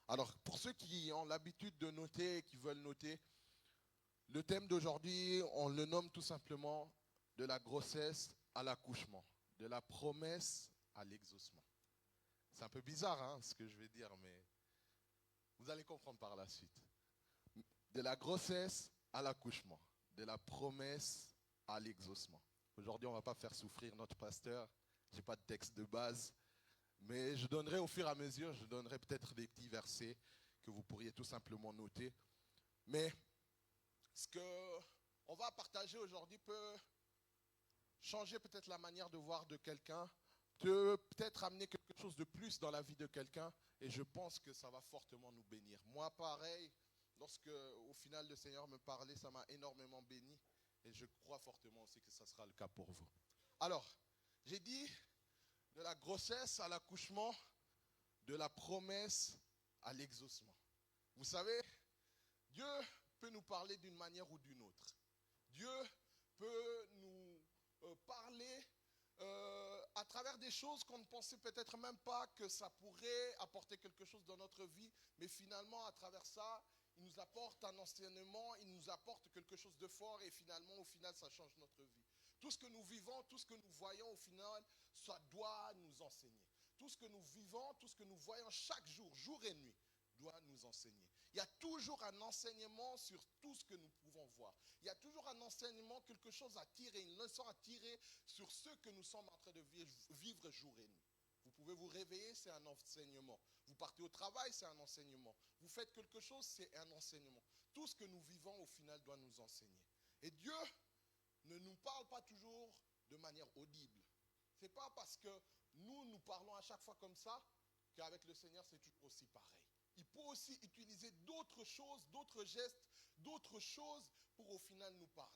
Alors, pour ceux qui ont l'habitude de noter et qui veulent noter, le thème d'aujourd'hui, on le nomme tout simplement de la grossesse à l'accouchement, de la promesse à l'exaucement. C'est un peu bizarre, ce que je vais dire, mais vous allez comprendre par la suite. De la grossesse à l'accouchement, de la promesse à l'exaucement. Aujourd'hui, on ne va pas faire souffrir notre pasteur. Je n'ai pas de texte de base, mais je donnerai au fur et à mesure, je donnerai peut-être des petits versets que vous pourriez tout simplement noter. Mais ce qu'on va partager aujourd'hui peut changer peut-être la manière de voir de quelqu'un, peut-être amener quelque chose de plus dans la vie de quelqu'un, et je pense que ça va fortement nous bénir. Moi, pareil, lorsque au final le Seigneur me parlait, ça m'a énormément béni, et je crois fortement aussi que ça sera le cas pour vous. Alors, j'ai dit de la grossesse à l'accouchement, de la promesse à l'exaucement. Vous savez, Dieu peut nous parler d'une manière ou d'une autre. Dieu peut nous parler à travers des choses qu'on ne pensait peut-être même pas que ça pourrait apporter quelque chose dans notre vie, mais finalement à travers ça, il nous apporte un enseignement, il nous apporte quelque chose de fort et finalement au final ça change notre vie. Tout ce que nous vivons, tout ce que nous voyons au final, ça doit nous enseigner. Tout ce que nous vivons, tout ce que nous voyons chaque jour, jour et nuit, doit nous enseigner. Il y a toujours un enseignement sur tout ce que nous pouvons voir. Il y a toujours un enseignement, quelque chose à tirer, une leçon à tirer sur ce que nous sommes en train de vivre jour et nuit. Vous pouvez vous réveiller, c'est un enseignement. Vous partez au travail, c'est un enseignement. Vous faites quelque chose, c'est un enseignement. Tout ce que nous vivons, au final, doit nous enseigner. Et Dieu ne nous parle pas toujours de manière audible. Ce n'est pas parce que nous parlons à chaque fois comme ça qu'avec le Seigneur, c'est toujours aussi pareil. Il peut aussi utiliser d'autres choses, d'autres gestes, d'autres choses pour au final nous parler.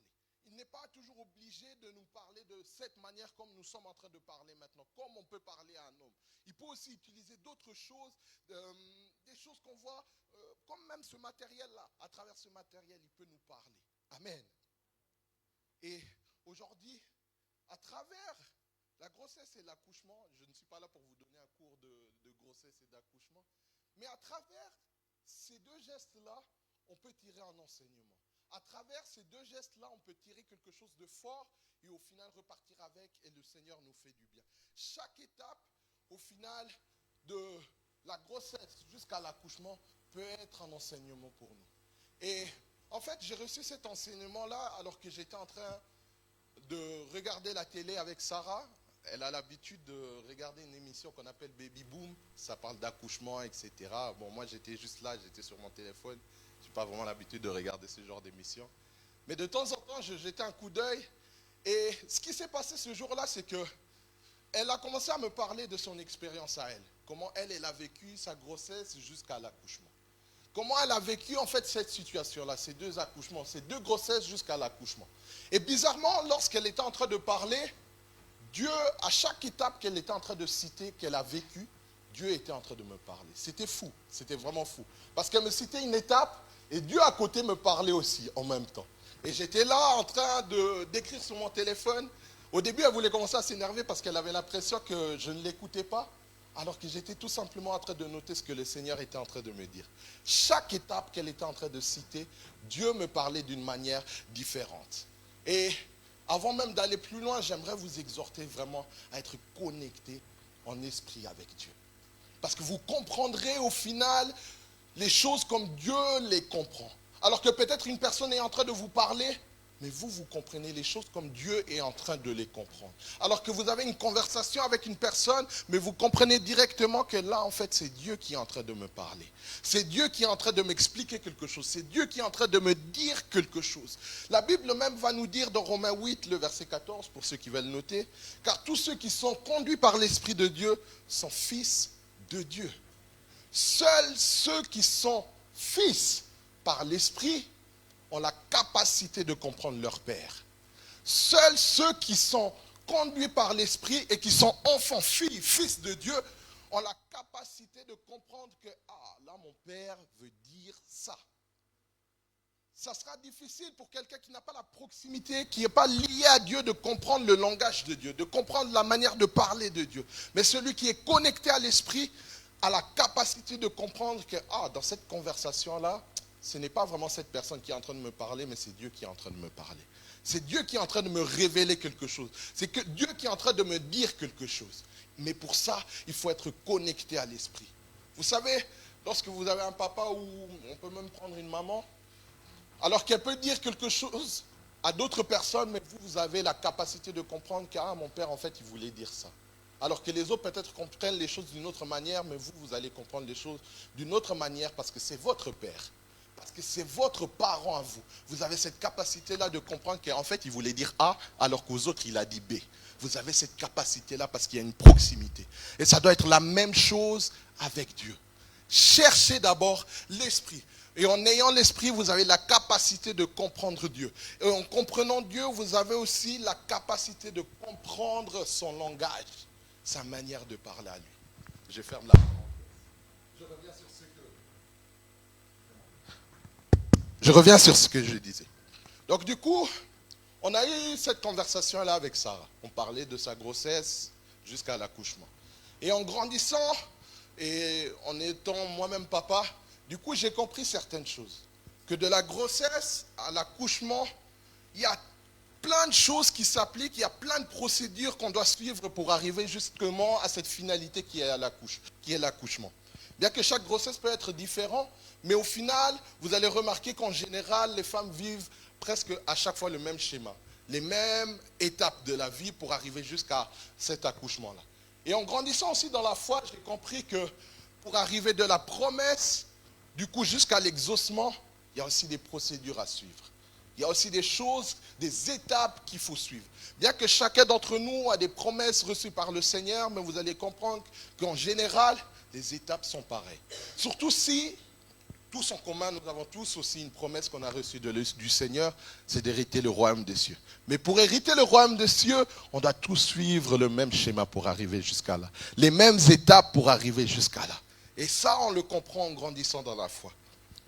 Il n'est pas toujours obligé de nous parler de cette manière comme nous sommes en train de parler maintenant, comme on peut parler à un homme. Il peut aussi utiliser d'autres choses, des choses qu'on voit, comme même ce matériel-là. À travers ce matériel, il peut nous parler. Amen. Et aujourd'hui, à travers la grossesse et l'accouchement, je ne suis pas là pour vous donner un cours de grossesse et d'accouchement, mais à travers ces deux gestes-là, on peut tirer un enseignement. À travers ces deux gestes-là, on peut tirer quelque chose de fort et au final repartir avec et le Seigneur nous fait du bien. Chaque étape, au final, de la grossesse jusqu'à l'accouchement peut être un enseignement pour nous. Et en fait, j'ai reçu cet enseignement-là alors que j'étais en train de regarder la télé avec Sarah. Elle a l'habitude de regarder une émission qu'on appelle Baby Boom. Ça parle d'accouchement, etc. Bon, moi, j'étais juste là, j'étais sur mon téléphone. Je n'ai pas vraiment l'habitude de regarder ce genre d'émission. Mais de temps en temps, je jetais un coup d'œil. Et ce qui s'est passé ce jour-là, c'est qu'elle a commencé à me parler de son expérience à elle. Comment elle a vécu sa grossesse jusqu'à l'accouchement. Comment elle a vécu en fait cette situation-là, ces deux accouchements, ces deux grossesses jusqu'à l'accouchement. Et bizarrement, lorsqu'elle était en train de parler, Dieu, à chaque étape qu'elle était en train de citer, qu'elle a vécue, Dieu était en train de me parler. C'était fou, c'était vraiment fou. Parce qu'elle me citait une étape et Dieu à côté me parlait aussi en même temps. Et j'étais là en train d'écrire sur mon téléphone. Au début, elle voulait commencer à s'énerver parce qu'elle avait l'impression que je ne l'écoutais pas. Alors que j'étais tout simplement en train de noter ce que le Seigneur était en train de me dire. Chaque étape qu'elle était en train de citer, Dieu me parlait d'une manière différente. Et avant même d'aller plus loin, j'aimerais vous exhorter vraiment à être connecté en esprit avec Dieu. Parce que vous comprendrez au final les choses comme Dieu les comprend. Alors que peut-être une personne est en train de vous parler, mais vous comprenez les choses comme Dieu est en train de les comprendre. Alors que vous avez une conversation avec une personne, mais vous comprenez directement que là, en fait, c'est Dieu qui est en train de me parler. C'est Dieu qui est en train de m'expliquer quelque chose. C'est Dieu qui est en train de me dire quelque chose. La Bible même va nous dire dans Romains 8, le verset 14, pour ceux qui veulent noter, « Car tous ceux qui sont conduits par l'Esprit de Dieu sont fils de Dieu. » Seuls ceux qui sont fils par l'Esprit ont la capacité de comprendre leur Père. Seuls ceux qui sont conduits par l'Esprit et qui sont enfants, filles, fils de Dieu, ont la capacité de comprendre que, là mon Père veut dire ça. Ça sera difficile pour quelqu'un qui n'a pas la proximité, qui n'est pas lié à Dieu, de comprendre le langage de Dieu, de comprendre la manière de parler de Dieu. Mais celui qui est connecté à l'Esprit a la capacité de comprendre que, dans cette conversation-là, ce n'est pas vraiment cette personne qui est en train de me parler, mais c'est Dieu qui est en train de me parler. C'est Dieu qui est en train de me révéler quelque chose. C'est que Dieu qui est en train de me dire quelque chose. Mais pour ça, il faut être connecté à l'esprit. Vous savez, lorsque vous avez un papa ou on peut même prendre une maman, alors qu'elle peut dire quelque chose à d'autres personnes, mais vous avez la capacité de comprendre que mon père, en fait, il voulait dire ça. Alors que les autres peut-être comprennent les choses d'une autre manière, mais vous allez comprendre les choses d'une autre manière parce que c'est votre père. Parce que c'est votre parent à vous. Vous avez cette capacité-là de comprendre qu'en fait, il voulait dire A, alors qu'aux autres, il a dit B. Vous avez cette capacité-là parce qu'il y a une proximité. Et ça doit être la même chose avec Dieu. Cherchez d'abord l'esprit. Et en ayant l'esprit, vous avez la capacité de comprendre Dieu. Et en comprenant Dieu, vous avez aussi la capacité de comprendre son langage, sa manière de parler à lui. Je ferme la parenthèse. Je reviens sur ce que je disais. Donc du coup, on a eu cette conversation-là avec Sarah. On parlait de sa grossesse jusqu'à l'accouchement. Et en grandissant, et en étant moi-même papa, du coup j'ai compris certaines choses. Que de la grossesse à l'accouchement, il y a plein de choses qui s'appliquent, il y a plein de procédures qu'on doit suivre pour arriver justement à cette finalité qui est l'accouchement. Bien que chaque grossesse peut être différente, mais au final, vous allez remarquer qu'en général, les femmes vivent presque à chaque fois le même schéma, les mêmes étapes de la vie pour arriver jusqu'à cet accouchement-là. Et en grandissant aussi dans la foi, j'ai compris que pour arriver de la promesse, du coup jusqu'à l'exaucement, il y a aussi des procédures à suivre. Il y a aussi des choses, des étapes qu'il faut suivre. Bien que chacun d'entre nous a des promesses reçues par le Seigneur, mais vous allez comprendre qu'en général, les étapes sont pareilles. Surtout si, tous en commun, nous avons tous aussi une promesse qu'on a reçue du Seigneur, c'est d'hériter le royaume des cieux. Mais pour hériter le royaume des cieux, on doit tous suivre le même schéma pour arriver jusqu'à là. Les mêmes étapes pour arriver jusqu'à là. Et ça, on le comprend en grandissant dans la foi.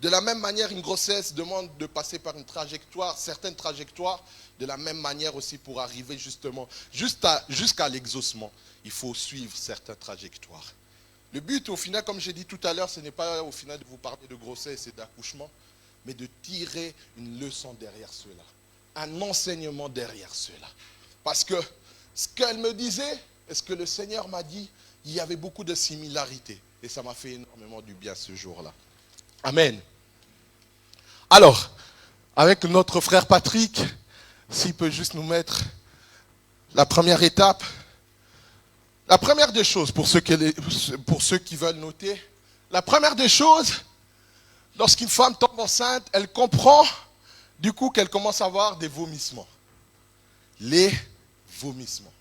De la même manière, une grossesse demande de passer par une trajectoire, certaines trajectoires, de la même manière aussi pour arriver justement jusqu'à l'exaucement. Il faut suivre certaines trajectoires. Le but, au final, comme j'ai dit tout à l'heure, ce n'est pas au final de vous parler de grossesse et d'accouchement, mais de tirer une leçon derrière cela, un enseignement derrière cela. Parce que ce qu'elle me disait, et ce que le Seigneur m'a dit, il y avait beaucoup de similarités. Et ça m'a fait énormément du bien ce jour-là. Amen. Alors, avec notre frère Patrick, s'il peut juste nous mettre la première étape. La première des choses, pour ceux qui veulent noter, la première des choses, lorsqu'une femme tombe enceinte, elle comprend du coup qu'elle commence à avoir des vomissements. Les vomissements.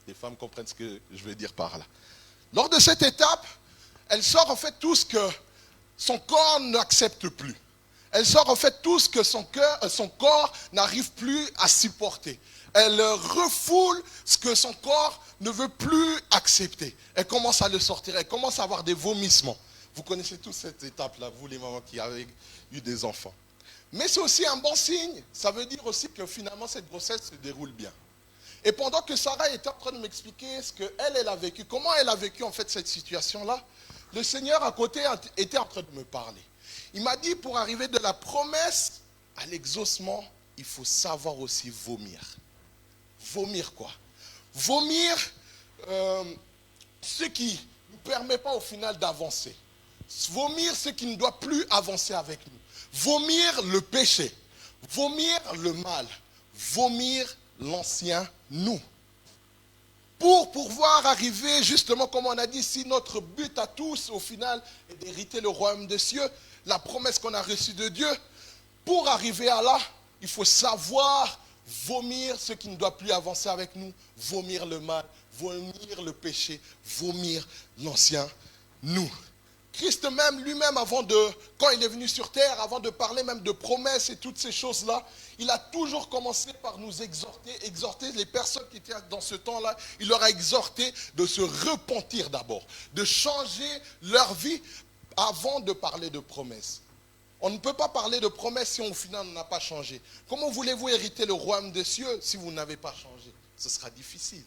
Les femmes comprennent ce que je veux dire par là. Lors de cette étape, elle sort en fait tout ce que son corps n'accepte plus. Elle sort en fait tout ce que son corps n'arrive plus à supporter. Elle refoule ce que son corps ne veut plus accepter. Elle commence à le sortir, elle commence à avoir des vomissements. Vous connaissez tous cette étape-là, vous les mamans qui avez eu des enfants. Mais c'est aussi un bon signe, ça veut dire aussi que finalement cette grossesse se déroule bien. Et pendant que Sarah était en train de m'expliquer ce qu'elle a vécu, comment elle a vécu en fait cette situation-là, le Seigneur à côté était en train de me parler. Il m'a dit, pour arriver de la promesse à l'exaucement, il faut savoir aussi vomir. Vomir quoi? Vomir ce qui ne nous permet pas au final d'avancer. Vomir ce qui ne doit plus avancer avec nous. Vomir le péché. Vomir le mal. Vomir l'ancien nous. Pour pouvoir arriver, justement, comme on a dit, si notre but à tous, au final, est d'hériter le royaume des cieux, la promesse qu'on a reçue de Dieu, pour arriver à là, il faut savoir vomir ce qui ne doit plus avancer avec nous, vomir le mal, vomir le péché, vomir l'ancien nous. Christ même, lui-même, quand il est venu sur terre, avant de parler même de promesses et toutes ces choses-là, il a toujours commencé par nous exhorter les personnes qui étaient dans ce temps-là, il leur a exhorté de se repentir d'abord, de changer leur vie avant de parler de promesses. On ne peut pas parler de promesses si au final on n'a pas changé. Comment voulez-vous hériter le royaume des cieux si vous n'avez pas changé? Ce sera difficile.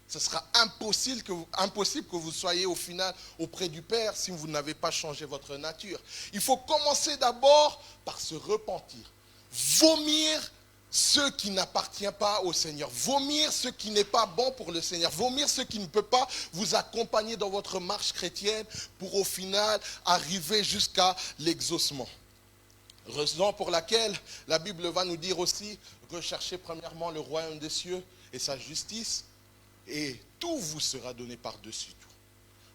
Ce sera impossible que vous soyez au final auprès du Père si vous n'avez pas changé votre nature. Il faut commencer d'abord par se repentir. Vomir ce qui n'appartient pas au Seigneur. Vomir ce qui n'est pas bon pour le Seigneur. Vomir ce qui ne peut pas vous accompagner dans votre marche chrétienne pour au final arriver jusqu'à l'exaucement. Raison pour laquelle la Bible va nous dire aussi, recherchez premièrement le royaume des cieux et sa justice, et tout vous sera donné par-dessus tout.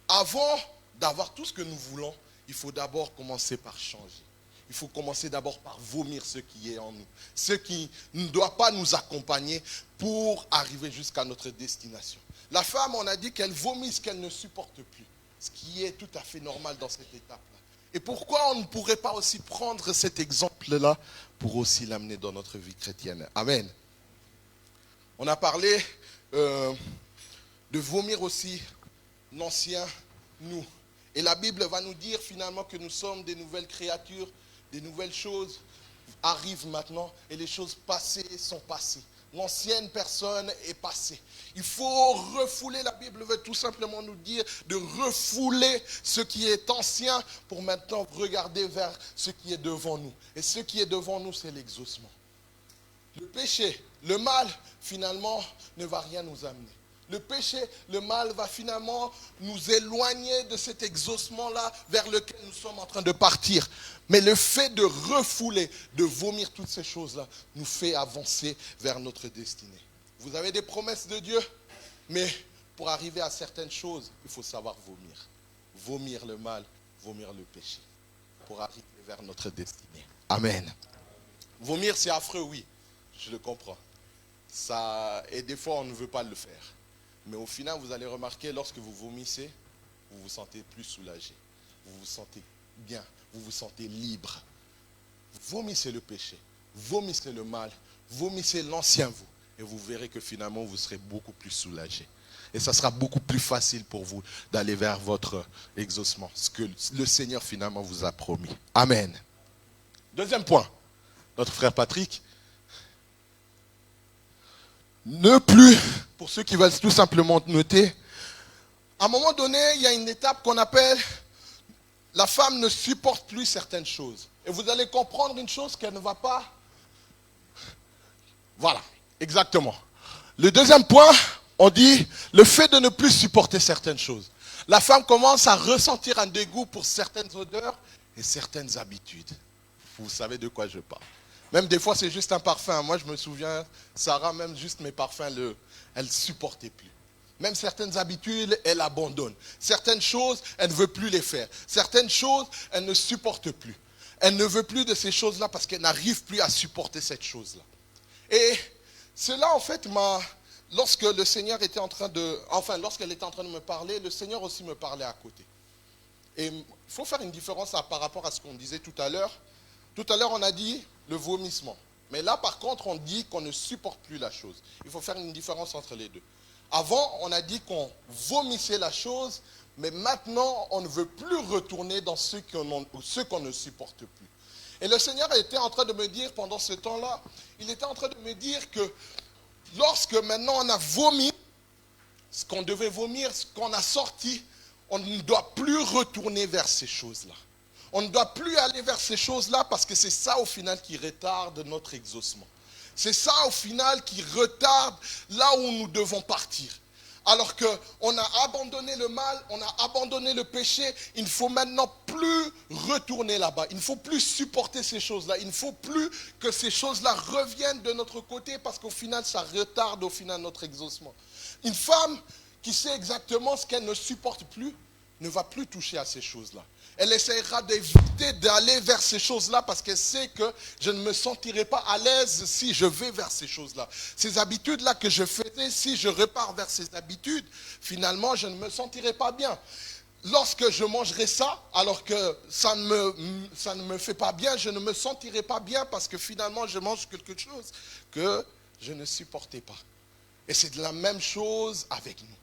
Avant d'avoir tout ce que nous voulons, il faut d'abord commencer par changer. Il faut commencer d'abord par vomir ce qui est en nous, ce qui ne doit pas nous accompagner pour arriver jusqu'à notre destination. La femme, on a dit qu'elle vomit ce qu'elle ne supporte plus, ce qui est tout à fait normal dans cette étape-là. Et pourquoi on ne pourrait pas aussi prendre cet exemple-là pour aussi l'amener dans notre vie chrétienne? Amen. On a parlé de vomir aussi l'ancien nous. Et la Bible va nous dire finalement que nous sommes des nouvelles créatures, des nouvelles choses arrivent maintenant et les choses passées sont passées. L'ancienne personne est passée. Il faut refouler, la Bible veut tout simplement nous dire de refouler ce qui est ancien pour maintenant regarder vers ce qui est devant nous. Et ce qui est devant nous, c'est l'exaucement. Le péché, le mal, finalement, ne va rien nous amener. Le péché, le mal va finalement nous éloigner de cet exaucement-là vers lequel nous sommes en train de partir. Mais le fait de refouler, de vomir toutes ces choses-là, nous fait avancer vers notre destinée. Vous avez des promesses de Dieu, mais pour arriver à certaines choses, il faut savoir vomir. Vomir le mal, vomir le péché, pour arriver vers notre destinée. Amen. Vomir, c'est affreux, oui, je le comprends. Et des fois, on ne veut pas le faire. Mais au final, vous allez remarquer, lorsque vous vomissez, vous vous sentez plus soulagé. Vous vous sentez bien. Vous vous sentez libre. Vomissez le péché. Vomissez le mal. Vomissez l'ancien vous. Et vous verrez que finalement, vous serez beaucoup plus soulagé. Et ça sera beaucoup plus facile pour vous d'aller vers votre exaucement. Ce que le Seigneur finalement vous a promis. Amen. Deuxième point. Notre frère Patrick. Ne plus, pour ceux qui veulent tout simplement noter, à un moment donné, il y a une étape qu'on appelle la femme ne supporte plus certaines choses. Et vous allez comprendre une chose qu'elle ne va pas. Voilà, exactement. Le deuxième point, on dit le fait de ne plus supporter certaines choses. La femme commence à ressentir un dégoût pour certaines odeurs et certaines habitudes. Vous savez de quoi je parle. Même des fois, c'est juste un parfum. Moi, je me souviens, Sarah, même juste mes parfums, elle ne supportait plus. Même certaines habitudes, elle abandonne. Certaines choses, elle ne veut plus les faire. Certaines choses, elle ne supporte plus. Elle ne veut plus de ces choses-là parce qu'elle n'arrive plus à supporter cette chose-là. Et cela, en fait, lorsque le Seigneur était en train lorsqu'elle était en train de me parler, le Seigneur aussi me parlait à côté. Et il faut faire une différence par rapport à ce qu'on disait tout à l'heure. Tout à l'heure, on a dit le vomissement. Mais là, par contre, on dit qu'on ne supporte plus la chose. Il faut faire une différence entre les deux. Avant, on a dit qu'on vomissait la chose, mais maintenant, on ne veut plus retourner dans ce qu'on ne supporte plus. Et le Seigneur était en train de me dire, pendant ce temps-là, il était en train de me dire que lorsque maintenant on a vomi, ce qu'on devait vomir, ce qu'on a sorti, on ne doit plus retourner vers ces choses-là. On ne doit plus aller vers ces choses-là parce que c'est ça au final qui retarde notre exaucement. C'est ça au final qui retarde là où nous devons partir. Alors qu'on a abandonné le mal, on a abandonné le péché, il ne faut maintenant plus retourner là-bas. Il ne faut plus supporter ces choses-là. Il ne faut plus que ces choses-là reviennent de notre côté parce qu'au final, ça retarde au final notre exaucement. Une femme qui sait exactement ce qu'elle ne supporte plus ne va plus toucher à ces choses-là. Elle essaiera d'éviter d'aller vers ces choses-là parce qu'elle sait que je ne me sentirai pas à l'aise si je vais vers ces choses-là. Ces habitudes-là que je faisais, si je repars vers ces habitudes, finalement, je ne me sentirai pas bien. Lorsque je mangerai ça, alors que ça ne me fait pas bien, je ne me sentirai pas bien parce que finalement, je mange quelque chose que je ne supportais pas. Et c'est de la même chose avec nous.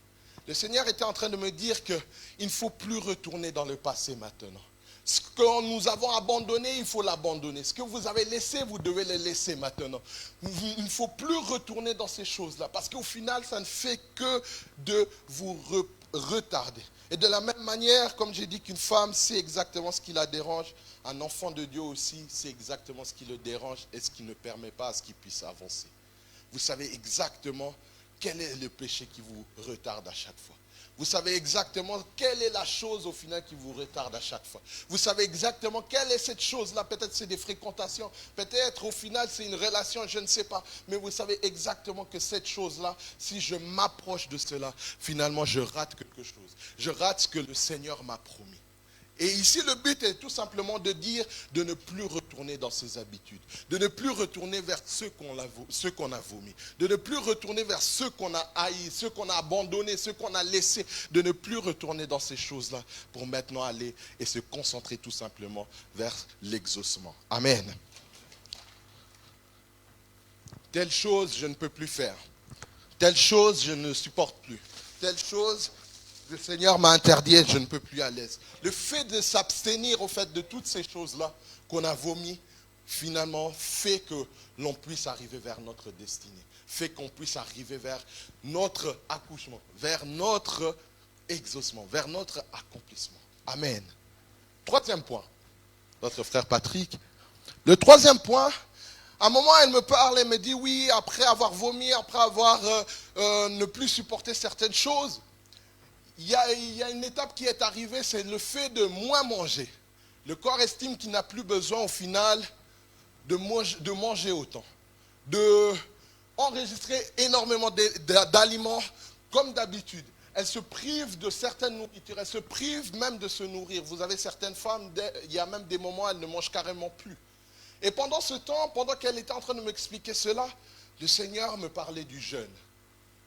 Le Seigneur était en train de me dire qu'il ne faut plus retourner dans le passé maintenant. Ce que nous avons abandonné, il faut l'abandonner. Ce que vous avez laissé, vous devez le laisser maintenant. Il ne faut plus retourner dans ces choses-là. Parce qu'au final, ça ne fait que de vous retarder. Et de la même manière, comme j'ai dit qu'une femme sait exactement ce qui la dérange, un enfant de Dieu aussi sait exactement ce qui le dérange et ce qui ne permet pas à ce qu'il puisse avancer. Vous savez exactement quel est le péché qui vous retarde à chaque fois. Vous savez exactement quelle est la chose au final qui vous retarde à chaque fois. Vous savez exactement quelle est cette chose-là. Peut-être c'est des fréquentations. Peut-être au final c'est une relation, je ne sais pas. Mais vous savez exactement que cette chose-là, si je m'approche de cela, finalement je rate quelque chose. Je rate ce que le Seigneur m'a promis. Et ici, le but est tout simplement de dire de ne plus retourner dans ses habitudes, de ne plus retourner vers ceux qu'on a vomi, de ne plus retourner vers ceux qu'on a haïs, ceux qu'on a abandonnés, ceux qu'on a laissés, de ne plus retourner dans ces choses-là pour maintenant aller et se concentrer tout simplement vers l'exaucement. Amen. Telle chose, je ne peux plus faire. Telle chose, je ne supporte plus. Telle chose, le Seigneur m'a interdit et je ne peux plus à l'aise. Le fait de s'abstenir au fait de toutes ces choses-là qu'on a vomi, finalement, fait que l'on puisse arriver vers notre destinée. Fait qu'on puisse arriver vers notre accouchement, vers notre exaucement, vers notre accomplissement. Amen. Troisième point, notre frère Patrick. Le troisième point, à un moment, elle me parle et me dit, oui, après avoir vomi, après avoir ne plus supporté certaines choses, il y a une étape qui est arrivée, c'est le fait de moins manger. Le corps estime qu'il n'a plus besoin au final de manger autant, de enregistrer énormément d'aliments comme d'habitude. Elle se prive de certaines nourritures, elle se prive même de se nourrir. Vous avez certaines femmes, il y a même des moments où elles ne mangent carrément plus. Et pendant ce temps, pendant qu'elle était en train de m'expliquer cela, le Seigneur me parlait du jeûne.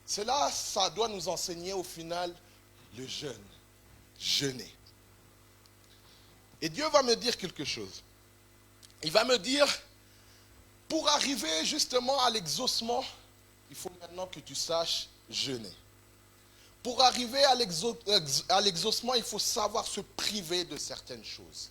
Cela, ça doit nous enseigner au final le jeûne, jeûner. Et Dieu va me dire quelque chose. Il va me dire, pour arriver justement à l'exaucement, il faut maintenant que tu saches jeûner. Pour arriver à l'exaucement, il faut savoir se priver de certaines choses.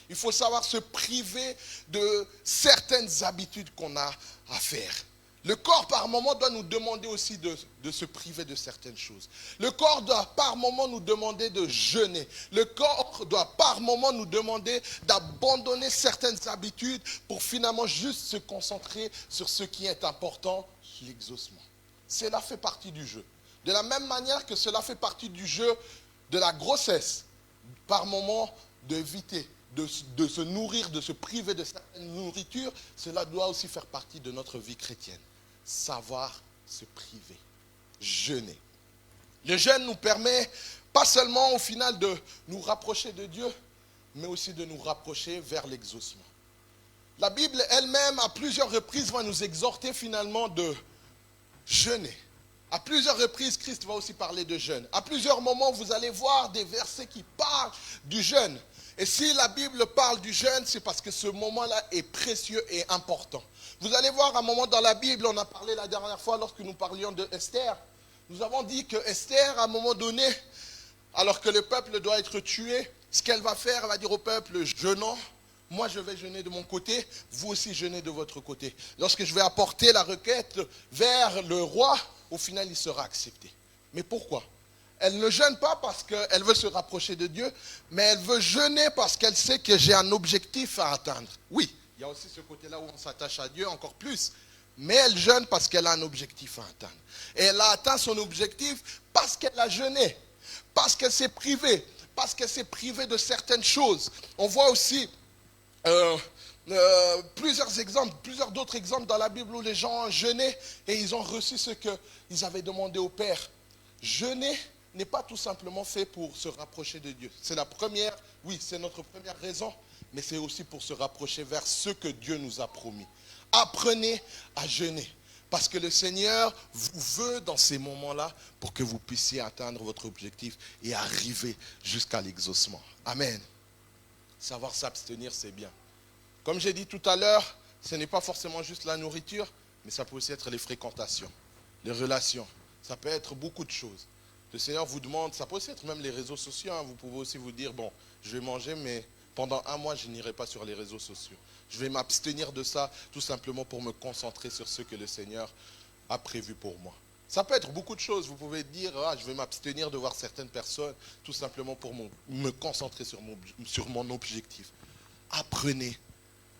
Il faut savoir se priver de certaines habitudes qu'on a à faire. Le corps, par moment, doit nous demander aussi de se priver de certaines choses. Le corps doit, par moment, nous demander de jeûner. Le corps doit, par moment, nous demander d'abandonner certaines habitudes pour finalement juste se concentrer sur ce qui est important, l'exaucement. Cela fait partie du jeu. De la même manière que cela fait partie du jeu de la grossesse, par moment, d'éviter de se nourrir, de se priver de certaines nourritures, cela doit aussi faire partie de notre vie chrétienne. Savoir se priver, jeûner. Le jeûne nous permet pas seulement au final de nous rapprocher de Dieu, mais aussi de nous rapprocher vers l'exaucement. La Bible elle-même, à plusieurs reprises, va nous exhorter finalement de jeûner. À plusieurs reprises, Christ va aussi parler de jeûne. À plusieurs moments, vous allez voir des versets qui parlent du jeûne. Et si la Bible parle du jeûne, c'est parce que ce moment-là est précieux et important. Vous allez voir un moment dans la Bible, on a parlé la dernière fois lorsque nous parlions de Esther. Nous avons dit que Esther, à un moment donné, alors que le peuple doit être tué, ce qu'elle va faire, elle va dire au peuple, jeûnons, moi je vais jeûner de mon côté, vous aussi jeûnez de votre côté. Lorsque je vais apporter la requête vers le roi, au final il sera accepté. Mais pourquoi ? Elle ne jeûne pas parce qu'elle veut se rapprocher de Dieu, mais elle veut jeûner parce qu'elle sait que j'ai un objectif à atteindre. Oui, il y a aussi ce côté-là où on s'attache à Dieu encore plus, mais elle jeûne parce qu'elle a un objectif à atteindre. Et elle a atteint son objectif parce qu'elle a jeûné, parce qu'elle s'est privée, parce qu'elle s'est privée de certaines choses. On voit aussi plusieurs d'autres exemples dans la Bible où les gens ont jeûné et ils ont reçu ce qu'ils avaient demandé au Père. Jeûner n'est pas tout simplement fait pour se rapprocher de Dieu. C'est la première, oui, c'est notre première raison, mais c'est aussi pour se rapprocher vers ce que Dieu nous a promis. Apprenez à jeûner, parce que le Seigneur vous veut dans ces moments-là pour que vous puissiez atteindre votre objectif et arriver jusqu'à l'exaucement. Amen. Savoir s'abstenir, c'est bien. Comme j'ai dit tout à l'heure, ce n'est pas forcément juste la nourriture, mais ça peut aussi être les fréquentations, les relations. Ça peut être beaucoup de choses. Le Seigneur vous demande, ça peut aussi être même les réseaux sociaux. Vous pouvez aussi vous dire, bon, je vais manger, mais pendant un mois, je n'irai pas sur les réseaux sociaux. Je vais m'abstenir de ça tout simplement pour me concentrer sur ce que le Seigneur a prévu pour moi. Ça peut être beaucoup de choses. Vous pouvez dire, je vais m'abstenir de voir certaines personnes tout simplement pour me concentrer sur mon objectif. Apprenez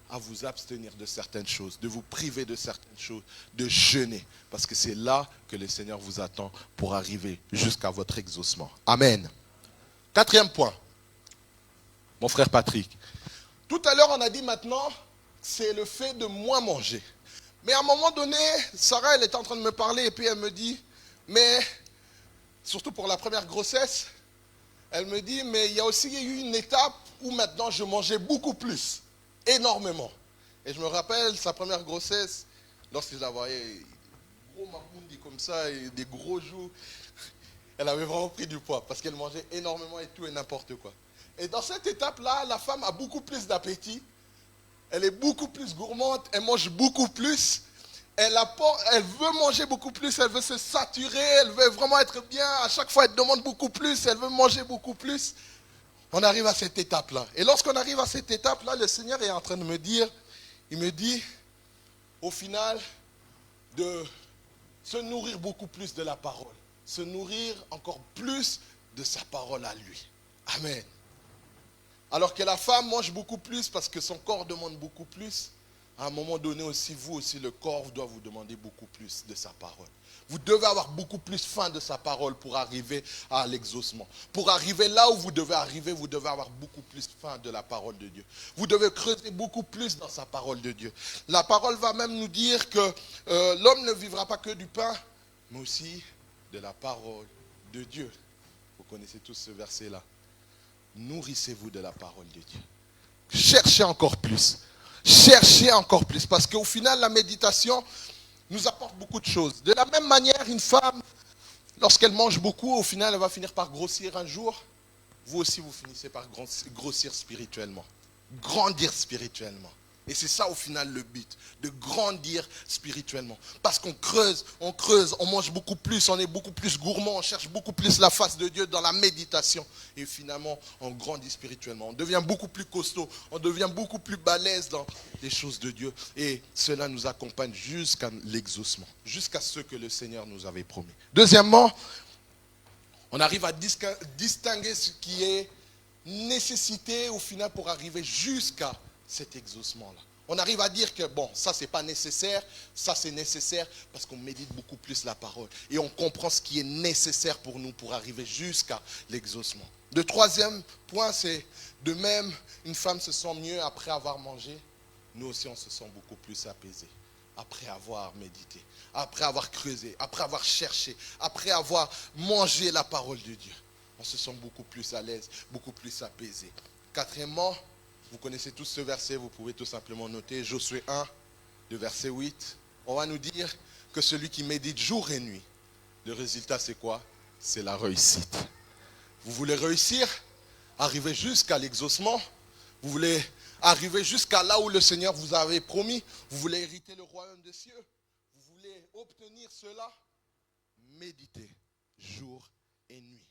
à vous abstenir de certaines choses, de vous priver de certaines choses, de jeûner. Parce que c'est là que le Seigneur vous attend pour arriver jusqu'à votre exaucement. Amen. 4e point, mon frère Patrick. Tout à l'heure, on a dit maintenant, c'est le fait de moins manger. Mais à un moment donné, Sarah, elle était en train de me parler et puis elle me dit, mais, surtout pour la première grossesse, elle me dit, mais il y a aussi eu une étape où maintenant je mangeais beaucoup plus, énormément. Et je me rappelle, sa première grossesse, lorsque je la voyais, gros maboundi comme ça, et des gros joues, elle avait vraiment pris du poids parce qu'elle mangeait énormément et tout et n'importe quoi. Et dans cette étape-là, la femme a beaucoup plus d'appétit. Elle est beaucoup plus gourmande, elle mange beaucoup plus. Elle veut manger beaucoup plus, elle veut se saturer, elle veut vraiment être bien. À chaque fois, elle demande beaucoup plus, elle veut manger beaucoup plus. On arrive à cette étape-là. Et lorsqu'on arrive à cette étape-là, le Seigneur est en train de me dire, il me dit, au final, de se nourrir beaucoup plus de la parole. Se nourrir encore plus de sa parole à lui. Amen. Alors que la femme mange beaucoup plus parce que son corps demande beaucoup plus. À un moment donné aussi, vous aussi, le corps doit vous demander beaucoup plus de sa parole. Vous devez avoir beaucoup plus faim de sa parole pour arriver à l'exaucement. Pour arriver là où vous devez arriver, vous devez avoir beaucoup plus faim de la parole de Dieu. Vous devez creuser beaucoup plus dans sa parole de Dieu. La parole va même nous dire que l'homme ne vivra pas que du pain, mais aussi de la parole de Dieu. Vous connaissez tous ce verset-là. Nourrissez-vous de la parole de Dieu. Cherchez encore plus. Cherchez encore plus. Parce qu'au final, la méditation nous apporte beaucoup de choses. De la même manière, une femme, lorsqu'elle mange beaucoup, au final, elle va finir par grossir un jour. Vous aussi, vous finissez par grossir spirituellement. Grandir spirituellement. Et c'est ça au final le but, de grandir spirituellement. Parce qu'on creuse, on mange beaucoup plus, on est beaucoup plus gourmand, on cherche beaucoup plus la face de Dieu dans la méditation. Et finalement, on grandit spirituellement. On devient beaucoup plus costaud, on devient beaucoup plus balèze dans les choses de Dieu. Et cela nous accompagne jusqu'à l'exaucement, jusqu'à ce que le Seigneur nous avait promis. Deuxièmement, on arrive à distinguer ce qui est nécessité au final pour arriver jusqu'à cet exaucement-là. On arrive à dire que bon, ça c'est pas nécessaire, ça c'est nécessaire parce qu'on médite beaucoup plus la parole et on comprend ce qui est nécessaire pour nous pour arriver jusqu'à l'exaucement. Le troisième point, c'est de même, une femme se sent mieux après avoir mangé. Nous aussi, on se sent beaucoup plus apaisé après avoir médité, après avoir creusé, après avoir cherché, après avoir mangé la parole de Dieu. On se sent beaucoup plus à l'aise, beaucoup plus apaisé. Quatrièmement, vous connaissez tous ce verset, vous pouvez tout simplement noter Josué 1, de verset 8. On va nous dire que celui qui médite jour et nuit, le résultat c'est quoi? C'est la réussite. Vous voulez réussir? Arriver jusqu'à l'exaucement? Vous voulez arriver jusqu'à là où le Seigneur vous avait promis? Vous voulez hériter le royaume des cieux? Vous voulez obtenir cela? Méditez jour et nuit.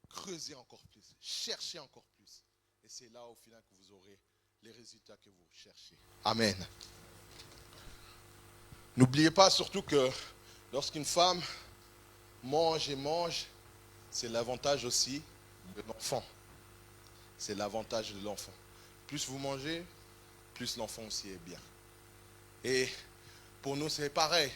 Creusez encore plus, cherchez encore plus. Et c'est là au final que vous aurez les résultats que vous cherchez. Amen. N'oubliez pas surtout que lorsqu'une femme mange et mange, c'est l'avantage aussi de l'enfant. C'est l'avantage de l'enfant. Plus vous mangez, plus l'enfant aussi est bien. Et pour nous, c'est pareil.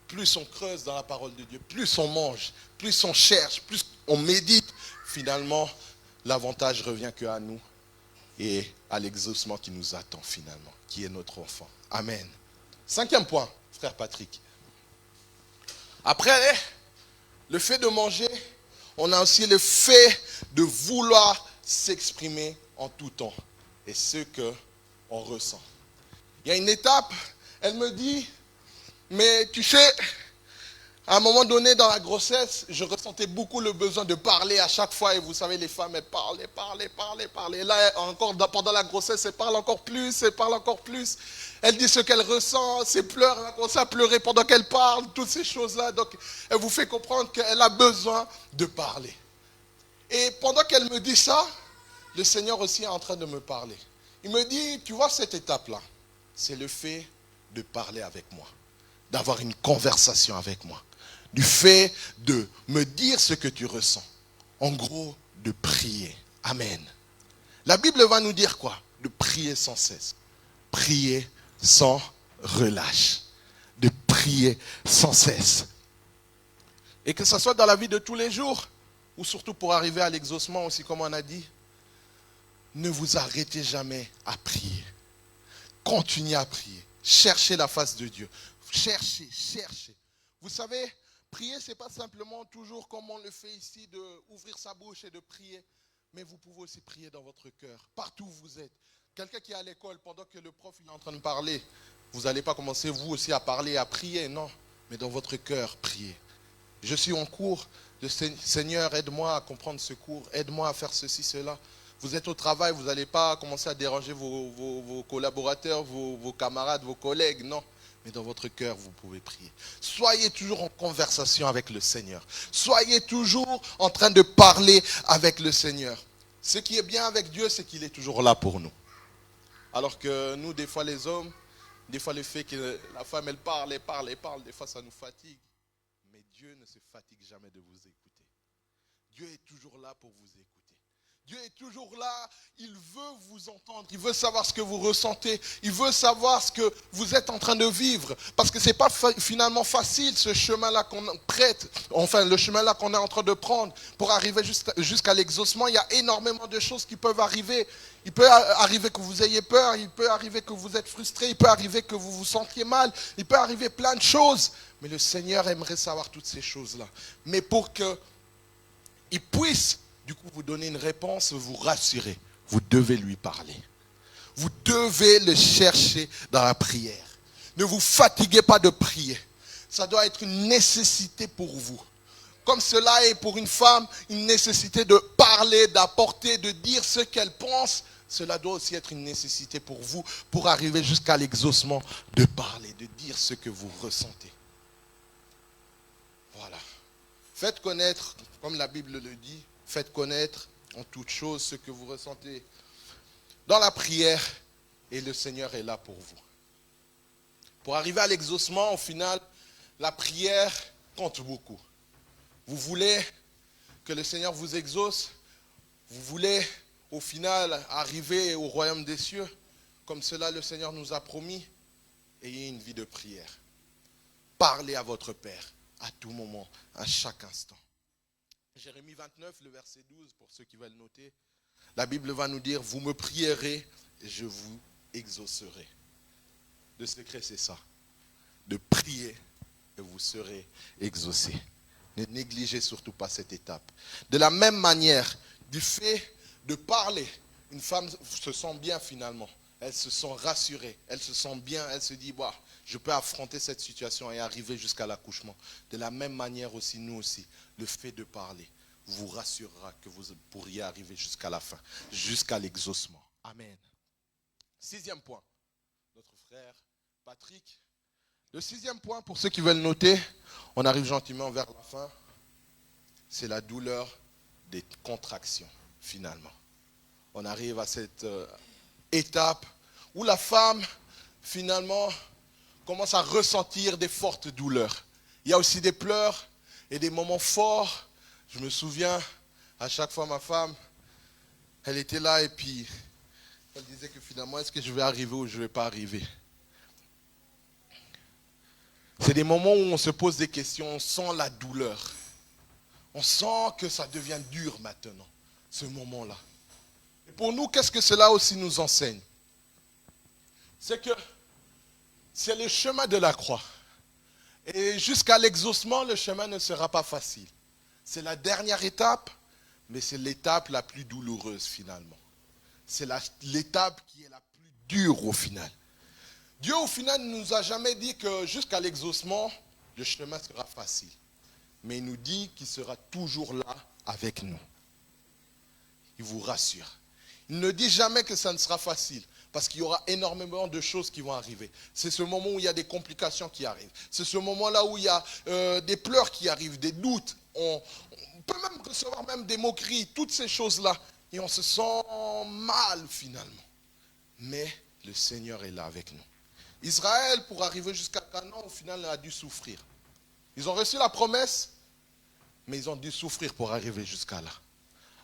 Plus on creuse dans la parole de Dieu, plus on mange, plus on cherche, plus on médite, finalement, l'avantage revient qu'à nous et à l'exaucement qui nous attend finalement, qui est notre enfant. Amen. 5e point, frère Patrick. Après le fait de manger, on a aussi le fait de vouloir s'exprimer en tout temps. Et ce qu'on ressent. Il y a une étape, elle me dit, mais tu sais, à un moment donné dans la grossesse, je ressentais beaucoup le besoin de parler à chaque fois. Et vous savez, les femmes, elles parlent. Et là, encore pendant la grossesse, elles parlent encore plus, Elle dit ce qu'elle ressent, ses pleurs, elle a commencé à pleurer pendant qu'elle parle, toutes ces choses-là. Donc, elle vous fait comprendre qu'elle a besoin de parler. Et pendant qu'elle me dit ça, le Seigneur aussi est en train de me parler. Il me dit, tu vois cette étape-là, c'est le fait de parler avec moi, d'avoir une conversation avec moi, du fait de me dire ce que tu ressens. En gros, de prier. Amen. La Bible va nous dire quoi? De prier sans cesse. Prier sans relâche. De prier sans cesse. Et que ce soit dans la vie de tous les jours, ou surtout pour arriver à l'exaucement aussi, comme on a dit, ne vous arrêtez jamais à prier. Continuez à prier. Cherchez la face de Dieu. Cherchez, cherchez. Vous savez, prier, ce n'est pas simplement toujours comme on le fait ici, d'ouvrir sa bouche et de prier. Mais vous pouvez aussi prier dans votre cœur, partout où vous êtes. Quelqu'un qui est à l'école, pendant que le prof il est en train de parler, vous n'allez pas commencer vous aussi à parler, à prier, non. Mais dans votre cœur, priez. Je suis en cours, le Seigneur, aide-moi à comprendre ce cours, aide-moi à faire ceci, cela. Vous êtes au travail, vous n'allez pas commencer à déranger vos collaborateurs, vos camarades, vos collègues, non. Mais dans votre cœur, vous pouvez prier. Soyez toujours en conversation avec le Seigneur. Soyez toujours en train de parler avec le Seigneur. Ce qui est bien avec Dieu, c'est qu'il est toujours là pour nous. Alors que nous, des fois les hommes, des fois le fait que la femme, elle parle, des fois ça nous fatigue. Mais Dieu ne se fatigue jamais de vous écouter. Dieu est toujours là pour vous écouter. Dieu est toujours là, il veut vous entendre, il veut savoir ce que vous ressentez, il veut savoir ce que vous êtes en train de vivre. Parce que ce n'est pas finalement facile ce chemin-là qu'on prête, enfin le chemin-là qu'on est en train de prendre pour arriver jusqu'à l'exaucement. Il y a énormément de choses qui peuvent arriver. Il peut arriver que vous ayez peur, il peut arriver que vous êtes frustré, il peut arriver que vous vous sentiez mal, il peut arriver plein de choses. Mais le Seigneur aimerait savoir toutes ces choses-là. Mais pour qu'il puisse du coup vous donner une réponse, vous rassurer, vous devez lui parler. Vous devez le chercher dans la prière. Ne vous fatiguez pas de prier. Ça doit être une nécessité pour vous. Comme cela est pour une femme une nécessité de parler, d'apporter, de dire ce qu'elle pense, cela doit aussi être une nécessité pour vous, pour arriver jusqu'à l'exaucement, de parler, de dire ce que vous ressentez. Voilà. Faites connaître, comme la Bible le dit, faites connaître en toutes choses ce que vous ressentez dans la prière, et le Seigneur est là pour vous. Pour arriver à l'exaucement, au final, la prière compte beaucoup. Vous voulez que le Seigneur vous exauce, vous voulez au final arriver au royaume des cieux, comme cela le Seigneur nous a promis, ayez une vie de prière. Parlez à votre Père à tout moment, à chaque instant. Jérémie 29, le verset 12, pour ceux qui veulent noter, la Bible va nous dire, vous me prierez et je vous exaucerai. Le secret, c'est ça, de prier et vous serez exaucés. Ne négligez surtout pas cette étape. De la même manière, du fait de parler, une femme se sent bien finalement. Elle se sent rassurée, elle se sent bien, elle se dit, bah, je peux affronter cette situation et arriver jusqu'à l'accouchement. De la même manière aussi, nous aussi, le fait de parler vous rassurera que vous pourriez arriver jusqu'à la fin, jusqu'à l'exaucement. Amen. 6e point, notre frère Patrick. Le 6e point, pour ceux qui veulent noter, on arrive gentiment vers la fin, c'est la douleur des contractions, finalement. On arrive à cette étape où la femme, finalement, commence à ressentir des fortes douleurs. Il y a aussi des pleurs et des moments forts. Je me souviens, à chaque fois, ma femme, elle était là et puis elle disait que finalement, est-ce que je vais arriver ou je ne vais pas arriver? C'est des moments où on se pose des questions, on sent la douleur. On sent que ça devient dur maintenant, ce moment-là. Et pour nous, qu'est-ce que cela aussi nous enseigne? C'est que c'est le chemin de la croix. Et jusqu'à l'exaucement, le chemin ne sera pas facile. C'est la dernière étape, mais c'est l'étape la plus douloureuse finalement. C'est l'étape qui est la plus dure au final. Dieu au final ne nous a jamais dit que jusqu'à l'exaucement, le chemin sera facile. Mais il nous dit qu'il sera toujours là avec nous. Il vous rassure. Il ne dit jamais que ça ne sera facile. Parce qu'il y aura énormément de choses qui vont arriver. C'est ce moment où il y a des complications qui arrivent. C'est ce moment-là où il y a des pleurs qui arrivent, des doutes. On peut même recevoir même des moqueries. Toutes ces choses-là, et on se sent mal finalement. Mais le Seigneur est là avec nous. Israël, pour arriver jusqu'à Canaan, au final, a dû souffrir. Ils ont reçu la promesse, mais ils ont dû souffrir pour arriver jusqu'à là.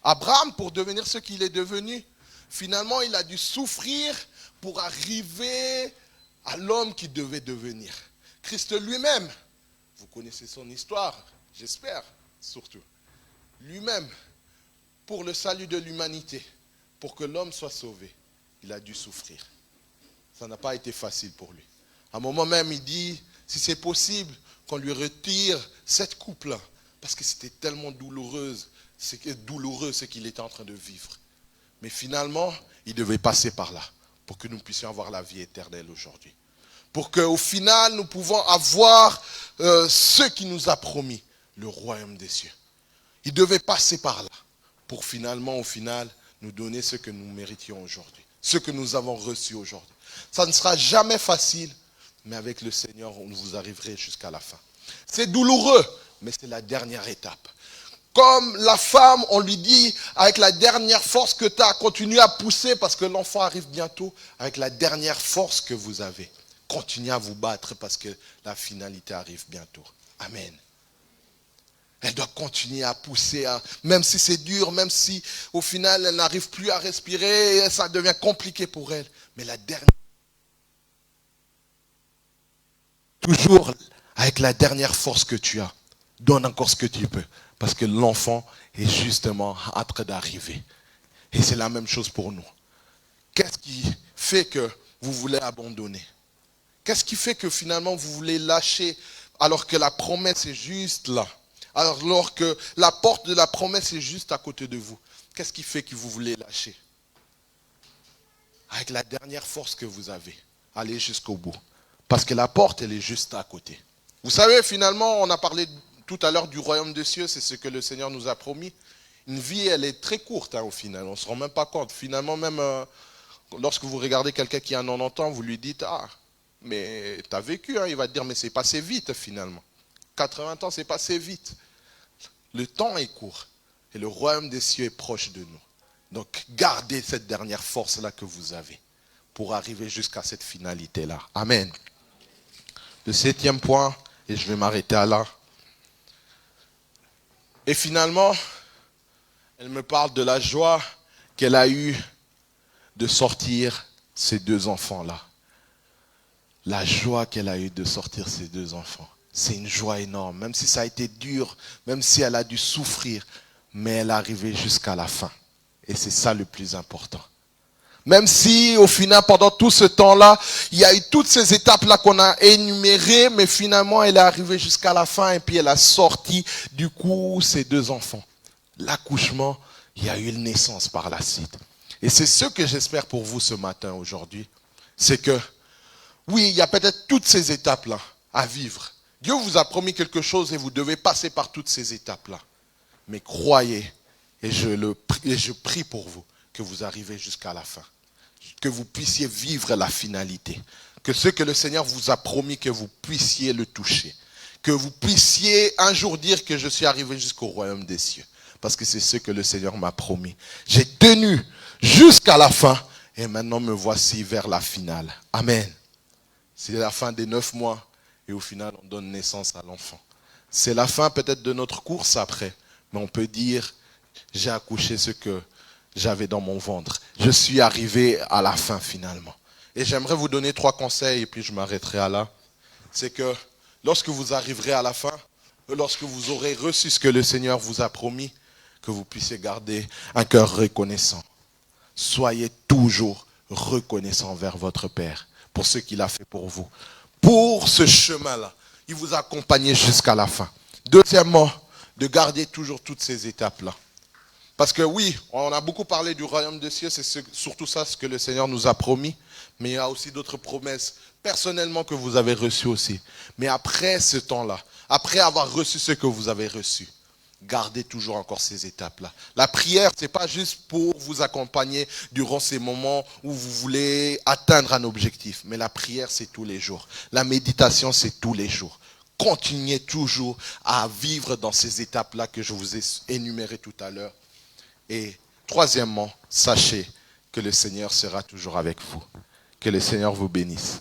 Abraham, pour devenir ce qu'il est devenu, finalement, il a dû souffrir pour arriver à l'homme qu'il devait devenir. Christ lui-même, vous connaissez son histoire, j'espère, surtout. Lui-même, pour le salut de l'humanité, pour que l'homme soit sauvé, il a dû souffrir. Ça n'a pas été facile pour lui. À un moment même, il dit, si c'est possible, qu'on lui retire cette coupe-là, parce que c'était tellement douloureux ce qu'il était en train de vivre. Mais finalement, il devait passer par là, pour que nous puissions avoir la vie éternelle aujourd'hui. Pour qu'au final, nous pouvons avoir ce qu'il nous a promis, le royaume des cieux. Il devait passer par là, pour finalement, au final, nous donner ce que nous méritions aujourd'hui, ce que nous avons reçu aujourd'hui. Ça ne sera jamais facile, mais avec le Seigneur, vous arriverez jusqu'à la fin. C'est douloureux, mais c'est la dernière étape. Comme la femme, on lui dit, avec la dernière force que tu as, continue à pousser parce que l'enfant arrive bientôt, avec la dernière force que vous avez. Continuez à vous battre parce que la finalité arrive bientôt. Amen. Elle doit continuer à pousser, même si c'est dur, même si au final elle n'arrive plus à respirer, ça devient compliqué pour elle. Mais la dernière, toujours avec la dernière force que tu as, donne encore ce que tu peux. Parce que l'enfant est justement en train d'arriver. Et c'est la même chose pour nous. Qu'est-ce qui fait que vous voulez abandonner? Qu'est-ce qui fait que finalement vous voulez lâcher alors que la promesse est juste là? Alors que la porte de la promesse est juste à côté de vous. Qu'est-ce qui fait que vous voulez lâcher? Avec la dernière force que vous avez, allez jusqu'au bout. Parce que la porte, elle est juste à côté. Vous savez, finalement, on a parlé tout à l'heure du royaume des cieux, c'est ce que le Seigneur nous a promis. Une vie, elle est très courte au final, on ne se rend même pas compte. Finalement, même lorsque vous regardez quelqu'un qui a 90 ans, vous lui dites, ah, mais tu as vécu, il va te dire, mais c'est passé vite finalement. 80 ans, c'est passé vite. Le temps est court et le royaume des cieux est proche de nous. Donc, gardez cette dernière force-là que vous avez pour arriver jusqu'à cette finalité-là. Amen. Le 7e point, et je vais m'arrêter à là. Et finalement, elle me parle de la joie qu'elle a eue de sortir ces 2 enfants-là. La joie qu'elle a eue de sortir ces 2 enfants. C'est une joie énorme, même si ça a été dur, même si elle a dû souffrir, mais elle est arrivée jusqu'à la fin. Et c'est ça le plus important. Même si au final, pendant tout ce temps-là, il y a eu toutes ces étapes-là qu'on a énumérées, mais finalement, elle est arrivée jusqu'à la fin et puis elle a sorti du coup ces 2 enfants. L'accouchement, il y a eu une naissance par la suite. Et c'est ce que j'espère pour vous ce matin, aujourd'hui. C'est que, oui, il y a peut-être toutes ces étapes-là à vivre. Dieu vous a promis quelque chose et vous devez passer par toutes ces étapes-là. Mais croyez, et je prie pour vous, que vous arrivez jusqu'à la fin. Que vous puissiez vivre la finalité. Que ce que le Seigneur vous a promis, que vous puissiez le toucher. Que vous puissiez un jour dire que je suis arrivé jusqu'au royaume des cieux. Parce que c'est ce que le Seigneur m'a promis. J'ai tenu jusqu'à la fin et maintenant me voici vers la finale. Amen. C'est la fin des 9 mois et au final on donne naissance à l'enfant. C'est la fin peut-être de notre course après, mais on peut dire j'ai accouché ce que j'avais dans mon ventre. Je suis arrivé à la fin finalement. Et j'aimerais vous donner 3 conseils et puis je m'arrêterai à là. C'est que lorsque vous arriverez à la fin, lorsque vous aurez reçu ce que le Seigneur vous a promis, que vous puissiez garder un cœur reconnaissant. Soyez toujours reconnaissant envers votre Père pour ce qu'il a fait pour vous. Pour ce chemin-là, il vous a accompagné jusqu'à la fin. Deuxièmement, de garder toujours toutes ces étapes-là. Parce que oui, on a beaucoup parlé du royaume des cieux, c'est surtout ça ce que le Seigneur nous a promis. Mais il y a aussi d'autres promesses personnellement que vous avez reçues aussi. Mais après ce temps-là, après avoir reçu ce que vous avez reçu, gardez toujours encore ces étapes-là. La prière, ce n'est pas juste pour vous accompagner durant ces moments où vous voulez atteindre un objectif. Mais la prière, c'est tous les jours. La méditation, c'est tous les jours. Continuez toujours à vivre dans ces étapes-là que je vous ai énumérées tout à l'heure. Et Troisièmement, sachez que le Seigneur sera toujours avec vous. Que le Seigneur vous bénisse.